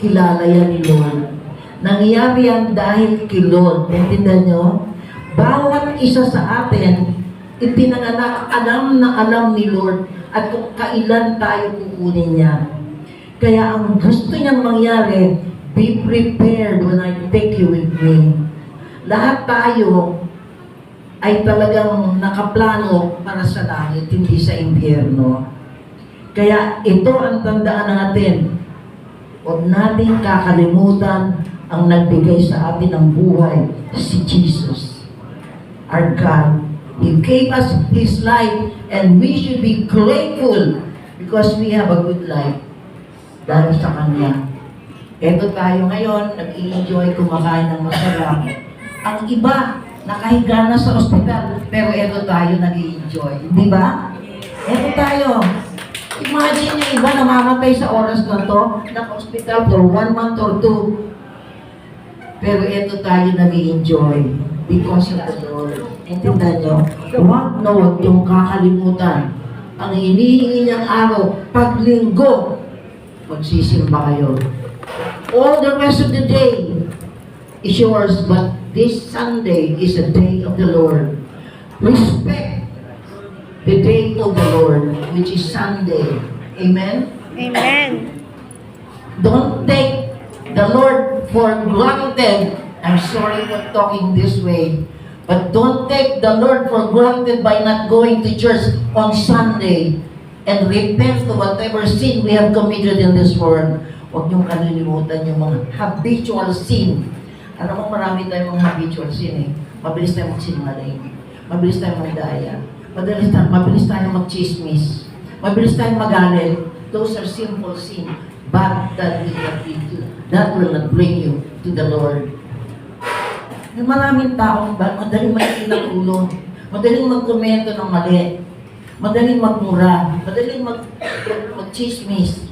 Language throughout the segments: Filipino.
kilala yan ni Lord. Nangyari yan dahil kay Lord. Naintindihan nyo? Bawat isa sa atin, ipinanganak, alam na alam ni Lord at kung kailan tayo kukunin niya. Kaya ang gusto niyang mangyari, be prepared when I take you with me. Lahat tayo ay talagang nakaplano para sa langit, hindi sa impyerno. Kaya ito ang tandaan natin. Huwag nating kakalimutan ang nagbigay sa atin ng buhay, si Jesus, our God. He gave us His life and we should be grateful because we have a good life dahil sa Kanya. Ito tayo ngayon, nag-i-enjoy kumakain ng masarap. Ang iba, nakahiga na sa ospital, pero ito tayo nag-i-enjoy. Di ba? Ito tayo. Imagine yung iba namamatay sa oras na to, naka-hospital for 1 month or 2. Pero ito tayo nag-i-enjoy because of the Lord. Intindihan nyo? Huwag yung kakalimutan. Ang hinihingi niyang araw, paglinggo, magsisimba kayo. All the rest of the day is yours, but this Sunday is a day of the Lord. Respect the day of the Lord, which is Sunday. Amen? Amen. Don't take the Lord for granted. I'm sorry for talking this way. But don't take the Lord for granted by not going to church on Sunday and repent of whatever sin we have committed in this world. Huwag niyong kalilimutan yung mga habitual sin. Alam mo, marami tayong mga habitual sin eh. Mabilis tayong magsinungaling. Mabilis tayong magdaya. Mabilis tayong magchismis. Mabilis tayong magalit. Those are simple sin. But that will not bring you to the Lord. Yung maraming taong madaling makikin ng ulo, madaling magkomento ng mali, madaling magmura, madaling magchismis.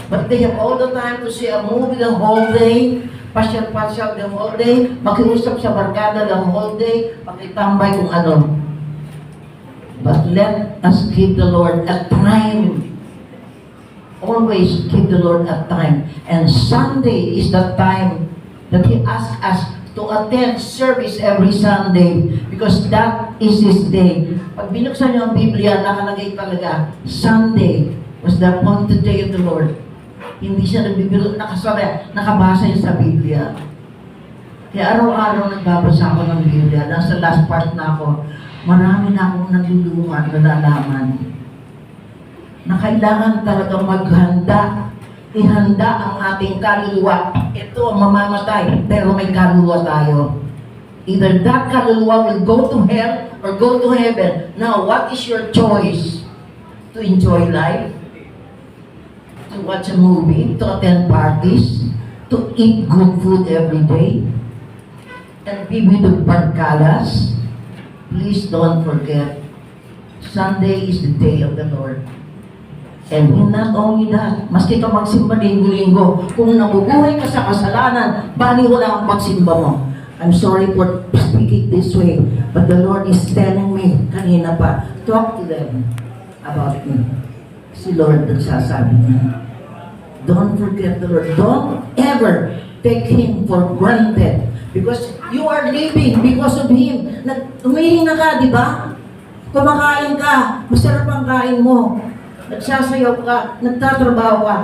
But they have all the time to see a movie the whole day, pasyal-pasyal the whole day, makiusap sa barkada the whole day, pakitambay kung ano. But let us give the Lord a time. Always give the Lord a time. And Sunday is the time that He asks us to attend service every Sunday because that is His day. Pag binuksan niyo ang Biblia, nakalagay talaga, Sunday was the appointed day of the Lord. Hindi siya nagbibiro, nakabasa yun sa Biblia. Kaya araw-araw nagbabasa ako ng Biblia. Nasa last part na ako, marami na akong nalulungan, nalalaman. Na kailangan talagang maghanda. Ihanda ang ating kaluluwa. Ito ang mamamatay, pero may kaluluwa tayo. Either that kaluluwa will go to hell or go to heaven. Now, what is your choice? To enjoy life? To watch a movie? To attend parties? To eat good food every day? And be with the barkadas? Please don't forget, Sunday is the day of the Lord. And not only that, maski ka magsimba linggo-linggo, kung nabubuhay ka sa kasalanan, bali wala ang pagsimba mo. I'm sorry for speaking this way, but the Lord is telling me, kanina pa, talk to them about me. Si Lord nagsasabi niya. Don't forget the Lord. Don't ever take Him for granted. Because you are living because of Him. Umihinga ka, di ba? Kumakain ka, masarap ang kain mo. Nagsasayaw ka, nagtatrabaho ka.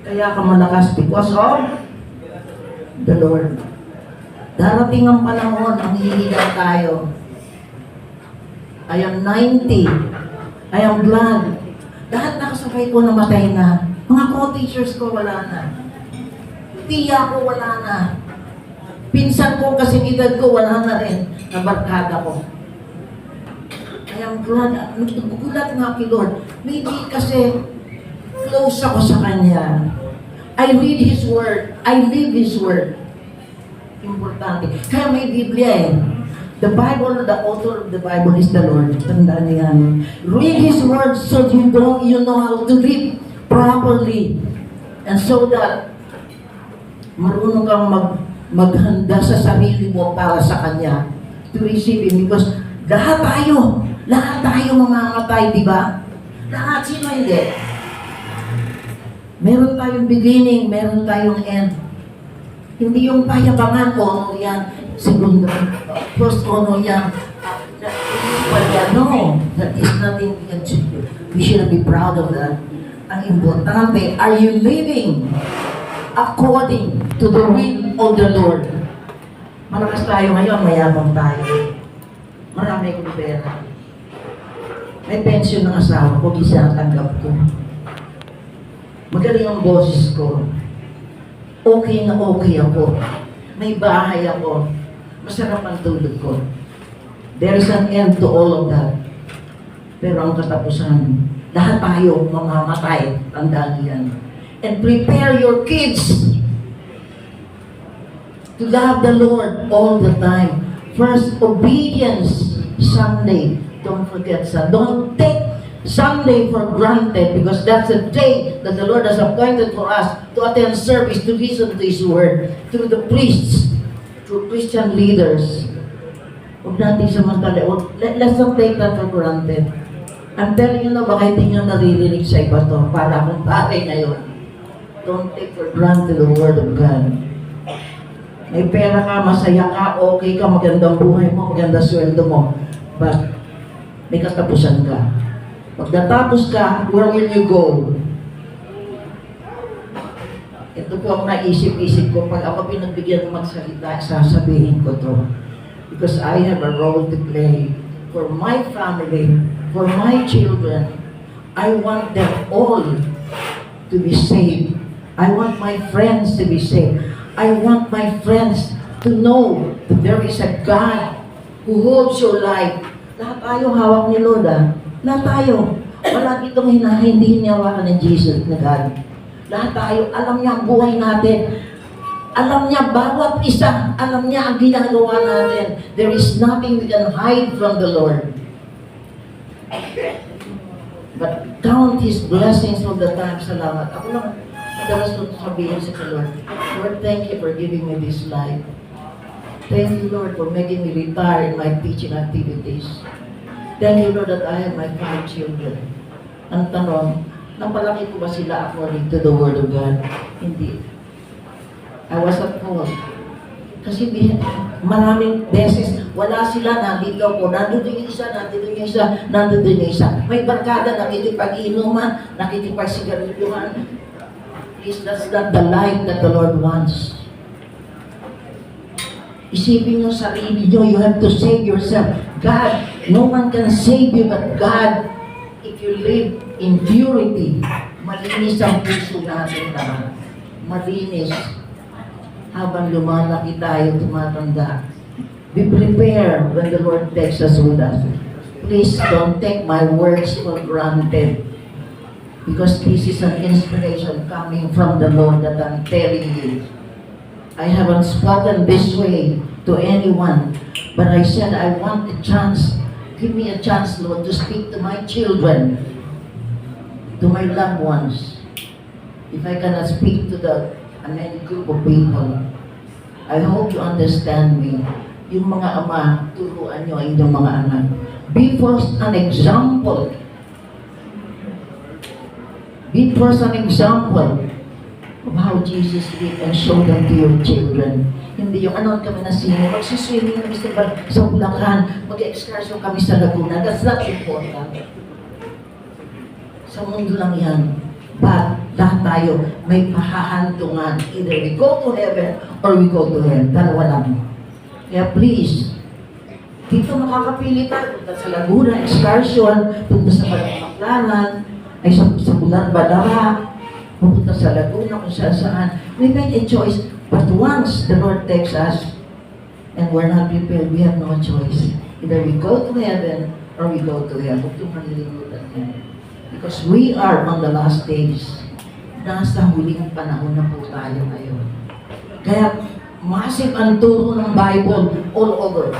Kaya ka malakas because of the Lord. Darating ang panahon, ang hihiga tayo. I am 90. I am glad. Lahat nakasabay ko namatay na. Mga co-teachers ko wala na. Tiya ko wala na. Pinsan ko kasing edad ko wala na rin. Nabarkada ko. I am glad. Nagugulat nga kay Lord. Maybe kasi close ako sa Kanya. I read His Word. I live His Word. Importante. Kaya may Biblia eh. The Bible, the author of the Bible is the Lord. Tandaan niya yan. Read His Word so you know how to live properly. And so that marunong kang maghanda sa sarili mo para sa Kanya to receive Him. Because lahat tayo mamamatay, di ba? Lahat, sino hindi? Meron tayong beginning, meron tayong end. Hindi yung payabangan, ono yan, segundo, first ono yan. No, that is nothing we should be proud of that. Ang importante, are you living according to the will of the Lord? Malakas tayo ngayon, mayabang tayo. Marami kong pera. May pension ng asawa ko, isa tanggap ko. Magaling ang boses ko. Okay na okay ako. May bahay ako. Masarap ang tulog ko. There is an end to all of that. Pero ang katapusan, lahat tayo mamamatay. Tandaan yan. And prepare your kids to love the Lord all the time. First, obedience Sunday. Don't forget Sunday. Don't take Sunday for granted, because that's a day that the Lord has appointed for us to attend service, to listen to His Word, through the priests, through Christian leaders. Huwag natin samantala. Let's not take that for granted. I'm telling you na, baka hindi nyo naririnig sa iba to, para akong pare ngayon. Don't take for granted the Word of God. May pera ka, masaya ka, okay ka, magandang buhay mo, magandang sweldo mo. But, may katapusan ka. Pag natapos ka, where will you go? Ito po ang naisip-isip ko. Pag ako pinagbigyan ng magsalita, sasabihin ko to. Because I have a role to play for my family, for my children. I want them all to be saved. I want my friends to be saved. I want my friends to know that there is a God who holds your life. Lahat tayo hawak ni Lord, Lahat tayo. Wala ditong hindi hinihawakan ni Jesus na God. Lahat tayo, alam niya ang buhay natin. Alam niya bawat isa. Alam niya ang ginagawa natin. There is nothing we can hide from the Lord. But count His blessings all the time. Salamat. Ako lang, madalas ko sabihin sa Lord, Lord, thank you for giving me this life. Thank you, Lord, for making me retire in my teaching activities. Thank you, Lord, that I have my 5 children. Ang tanong, napalaki ko ba sila according to the Word of God? Hindi. I was at fault. Kasi maraming beses, wala sila, nandito ako, nandito yung isa, nandito yung isa, nandito yung isa. May barkada, nakikipag-inuman, nakikipag-sigarilyohan. Please, that's not the life that the Lord wants. Isipin nyo sarili nyo, you have to save yourself. God, no one can save you but God. If you live in purity, malinis ang puso natin naman. Malinis. Habang lumalaki tayo, tumatanda. Be prepared when the Lord takes us with us. Please don't take my words for granted. Because this is an inspiration coming from the Lord that I'm telling you. I haven't spoken this way to anyone, but I said I want a chance. Give me a chance, Lord, to speak to my children, to my loved ones. If I cannot speak to many group of people, I hope you understand me. Yung mga ama, turuan nyo ang inyong mga anak. Be first an example. Be first an example of how Jesus lived and show them to your children. Hindi yung ano kami na sino, magsiswimming kami sa Bulacan, mag-excursion kami sa Laguna. That's not important. Sa mundo lang yan. But lahat tayo may pahahantungan. Either we go to heaven or we go to hell. Dalawa lang. Kaya please, dito makakapili tayo. Punta sa Laguna, excursion, punta sa Balaklaran, ay sa Bulan Badara, pupunta sa Laguna, kung saan. We make a choice. But once the Lord takes us, and we're not prepared, we have no choice. Either we go to heaven, or we go to hell. Huwag yung malilimutan yan. Because we are on the last days. Nasa huling panahon na po tayo ngayon. Kaya, massive ang turo ng Bible all over.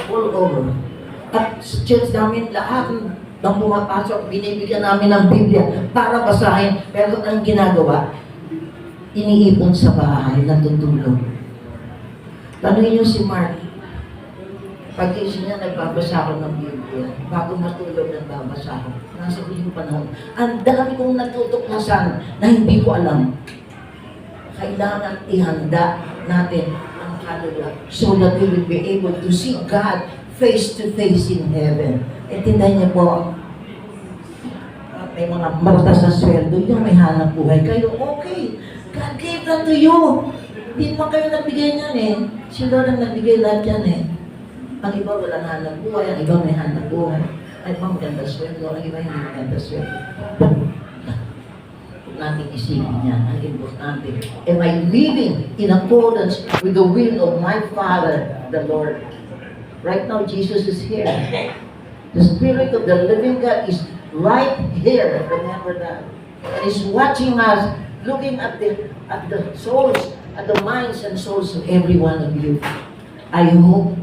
All over. At sa church namin, lahat ng pumapasok, binibigyan namin ng Biblia para basahin. Pero ang ginagawa, iniipon sa bahay, natutulog. Tanungin niyo si Mark. Pag-isip niya, nagbabasa ako ng Biblia. Bago matulog, nagbabasa ako. Nasa huling panahon. Ang dami kong natutuklasan na hindi ko alam. Kailangan ihanda natin ang kaluluwa so that we will be able to see God face to face in heaven. Intindihan niyo po, may mga maratas na sweldo, yung may hanap buhay kayo, okay. God gave that to you. Hindi naman kayo nagbigay niyan eh. Si Lord ang nagbigay lahat yan eh. Ang iba walang hanap buhay, ang iba may hanap buhay. Ang iba maganda sweldo, ang iba hindi maganda sweldo. Huwag natin isipin yan. Ang importante, am I living in accordance with the will of my Father, the Lord? Right now, Jesus is here. The Spirit of the living God is right here. Remember that. And He's watching us, looking at the souls, at the minds and souls of every one of you. I hope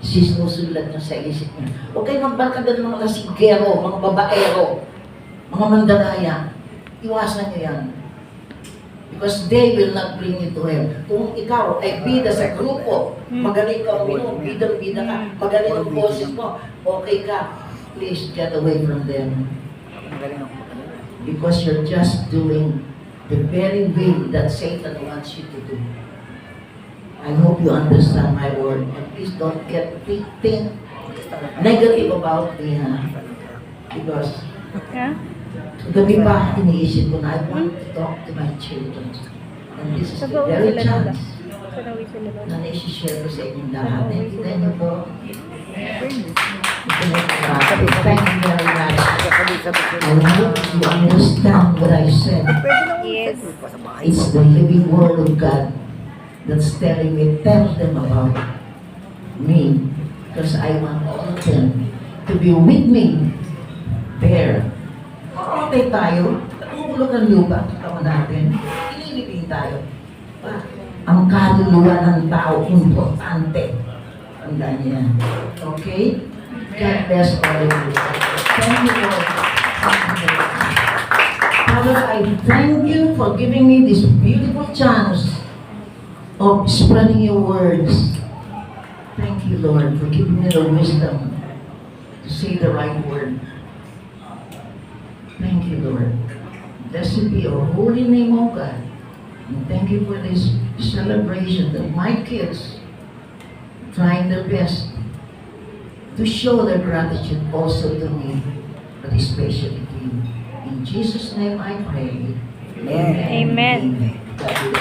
sinusulat niyo sa isip niyo. Huwag kayo magbarkada ng mga lasigero, mga babaero, mga mandaraya. Iwasan niyo yan. Because they will not bring you to hell. Kung ikaw ay bida sa grupo, magaling ka uminom, bidang-bida ka, magaling ang boses mo, okay ka, please get away from them. Because you're just doing the very will that Satan wants you to do. I hope you understand my word. And please don't think negative about me, ha? Because gabi pa, iniisip ko na, I want to talk to my children. And this is the very chance na naisishare ko sa inyong lahat. Naintindihan niyo po? Thank you very much. I hope you understand what I said. Yes. It's the living word of God that's telling me, tell them about me. Because I want all of them to be with me there. Okay tayo, umulog ang lupa, katawan natin, inilibing tayo. Ang kaluluwa ng tao, importante. Tandaan niya. Okay? God bless all of you. Thank you, Lord. Father, I thank you for giving me this beautiful chance of spreading your words. Thank you, Lord, for giving me the wisdom to say the right word. Thank you, Lord. Blessed be your holy name, O God. And thank you for this celebration that my kids trying their best to show their gratitude also to me, but especially to you. In Jesus' name I pray. Amen. Amen. God bless.